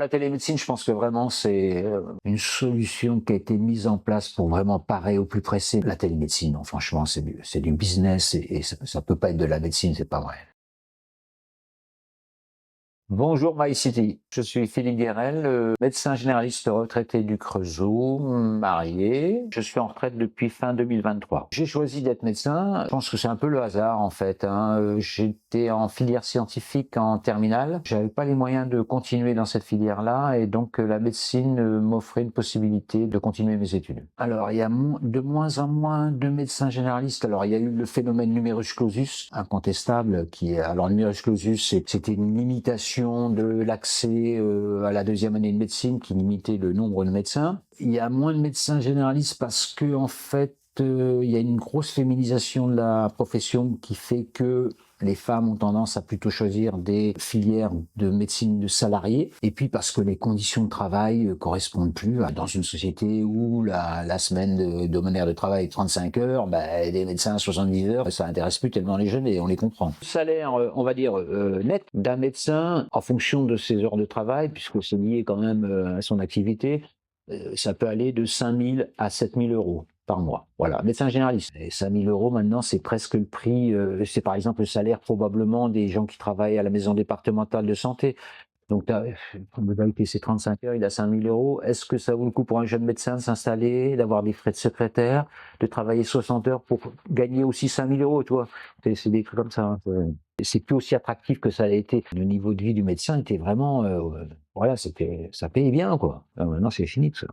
La télémédecine, je pense que vraiment c'est une solution qui a été mise en place pour vraiment parer au plus pressé. La télémédecine, non, franchement, c'est du business et ça peut pas être de la médecine, c'est pas vrai. Bonjour MyCity, je suis Philippe Guérel, médecin généraliste retraité du Creusot, marié. Je suis en retraite depuis fin 2023. J'ai choisi d'être médecin, je pense que c'est un peu le hasard en fait, hein. J'étais en filière scientifique en terminale, j'avais pas les moyens de continuer dans cette filière-là et donc la médecine m'offrait une possibilité de continuer mes études. Alors il y a de moins en moins de médecins généralistes. Alors il y a eu le phénomène numerus clausus, incontestable, alors le numerus clausus c'était une limitation de l'accès à la deuxième année de médecine qui limitait le nombre de médecins. Il y a moins de médecins généralistes parce que en fait il y a une grosse féminisation de la profession qui fait que les femmes ont tendance à plutôt choisir des filières de médecine de salariés, et puis parce que les conditions de travail correspondent plus dans une société où la semaine hebdomadaire de travail est 35 heures, des médecins à 70 heures, ça intéresse plus tellement les jeunes et on les comprend. Le salaire, on va dire, net d'un médecin, en fonction de ses heures de travail, puisque c'est lié quand même à son activité, ça peut aller de 5 000 à 7 000 euros par mois. Voilà, médecin généraliste. Et 5 000 euros maintenant, c'est presque le prix, c'est par exemple le salaire probablement des gens qui travaillent à la maison départementale de santé. Donc, la modalité, c'est 35 heures, il a 5 000 euros. Est-ce que ça vaut le coup pour un jeune médecin de s'installer, d'avoir des frais de secrétaire, de travailler 60 heures pour gagner aussi 5 000 euros, tu vois? C'est des trucs comme ça, hein. C'est plus aussi attractif que ça l'a été. Le niveau de vie du médecin était vraiment, voilà, ça payait bien, quoi. Maintenant, c'est fini tout ça.